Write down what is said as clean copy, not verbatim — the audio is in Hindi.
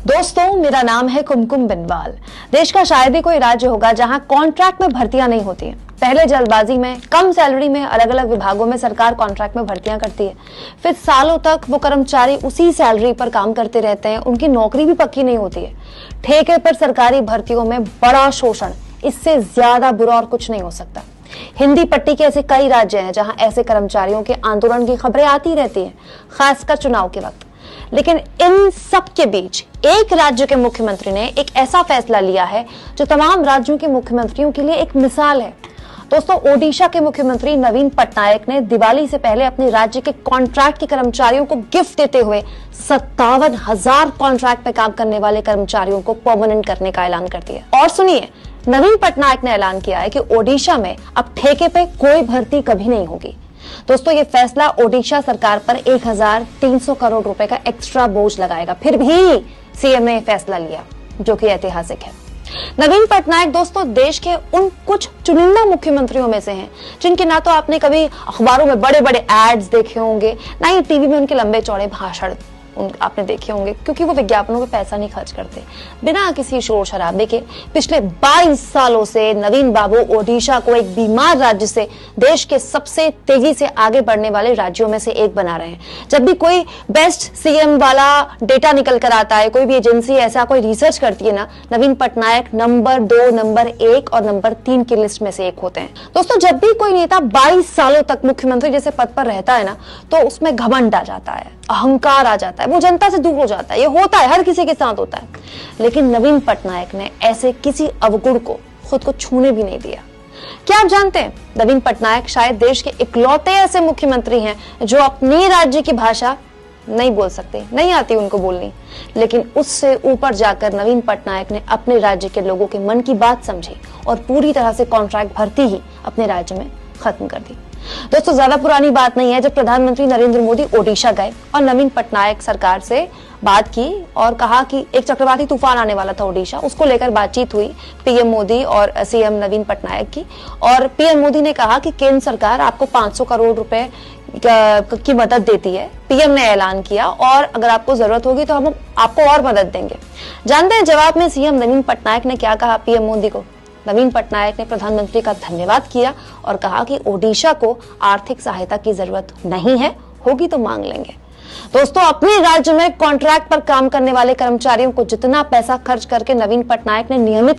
दोस्तों, मेरा नाम है कुमकुम बिनवाल। देश का शायद ही कोई राज्य होगा जहां कॉन्ट्रैक्ट में भर्तियां नहीं होती हैं। पहले जल्दबाजी में कम सैलरी में अलग अलग विभागों में सरकार कॉन्ट्रैक्ट में भर्तियां करती है, फिर सालों तक वो कर्मचारी उसी सैलरी पर काम करते रहते हैं, उनकी नौकरी भी पक्की नहीं होती है। ठेके पर सरकारी भर्तियों में बड़ा शोषण, इससे ज्यादा बुरा और कुछ नहीं हो सकता। हिंदी पट्टी के ऐसे कई राज्य हैं जहां ऐसे कर्मचारियों के आंदोलन की खबरें आती रहती हैं, खासकर चुनाव के वक्त। लेकिन इन सब के बीच एक राज्य के मुख्यमंत्री ने एक ऐसा फैसला लिया है जो तमाम राज्यों के मुख्यमंत्रियों के लिए एक मिसाल है। दोस्तों, ओडिशा के मुख्यमंत्री नवीन पटनायक ने दिवाली से पहले अपने राज्य के कॉन्ट्रैक्ट के कर्मचारियों को गिफ्ट देते हुए 57,000 कॉन्ट्रैक्ट पे काम करने वाले कर्मचारियों को परमानेंट करने का ऐलान कर दिया। और सुनिए, नवीन पटनायक ने ऐलान किया है कि ओडिशा में अब ठेके पे कोई भर्ती कभी नहीं होगी। दोस्तों, ये फैसला ओडिशा सरकार पर 1,300 करोड़ रुपए का एक्स्ट्रा बोझ लगाएगा। फिर भी सीएम ने फैसला लिया, जो कि ऐतिहासिक है। नवीन पटनायक दोस्तों देश के उन कुछ चुनिंदा मुख्यमंत्रियों में से हैं जिनके ना तो आपने कभी अखबारों में बड़े बड़े एड्स देखे होंगे, ना ही टीवी में उनके लंबे चौड़े भाषण आपने देखे होंगे, क्योंकि वो विज्ञापनों पे पैसा नहीं खर्च करते। बिना किसी शोर शराबे के पिछले 22 सालों से नवीन बाबू ओडिशा को एक बीमार राज्य से देश के सबसे तेजी से आगे बढ़ने वाले राज्यों में से एक बना रहे हैं। जब भी कोई बेस्ट सीएम वाला डेटा निकल कर आता है, कोई भी एजेंसी ऐसा कोई रिसर्च करती है ना, नवीन पटनायक नंबर 2, नंबर 1 और नंबर 3 की लिस्ट में से एक होते हैं। दोस्तों, जब भी कोई नेता 22 सालों तक मुख्यमंत्री जैसे पद पर रहता है ना, तो उसमें घमंड आ जाता है, अहंकार आ जाता है, वो जनता से दूर हो जाता है। ये होता है, हर किसी के साथ होता है। लेकिन नवीन पटनायक ने ऐसे किसी अवगुण को खुद को छूने भी नहीं दिया। क्या आप जानते हैं, नवीन पटनायक शायद देश के इकलौते ऐसे मुख्यमंत्री हैं जो अपनी राज्य की भाषा नहीं बोल सकते, नहीं आती उनको बोलनी, लेकिन उससे ऊपर जाकर नवीन पटनायक ने अपने राज्य के लोगों के मन की बात समझी और पूरी तरह से कॉन्ट्रैक्ट भर्ती ही अपने राज्य में खत्म कर दी। दोस्तों, ज्यादा पुरानी बात नहीं है जब प्रधानमंत्री नरेंद्र मोदी ओडिशा गए और नवीन पटनायक सरकार से बात की और कहा कि एक चक्रवाती तूफान आने वाला था ओडिशा, उसको लेकर बातचीत हुई पीएम मोदी और सीएम नवीन पटनायक की। और पीएम मोदी ने कहा कि केंद्र सरकार आपको 500 करोड़ रुपए की मदद देती है। पीएम ने ऐलान किया और अगर आपको जरूरत होगी तो हम आपको और मदद देंगे। जानते हैं जवाब में सीएम नवीन पटनायक ने क्या कहा पीएम मोदी को? नवीन पटनायक ने प्रधानमंत्री का धन्यवाद किया और कहा कि ओडिशा को आर्थिक सहायता की जरूरत नहीं है, होगी तो मांग लेंगे। दोस्तों, अपने राज्य में कॉन्ट्रैक्ट पर काम करने वाले कर्मचारियों को जितना पैसा खर्च करके नवीन पटनायक ने नियमित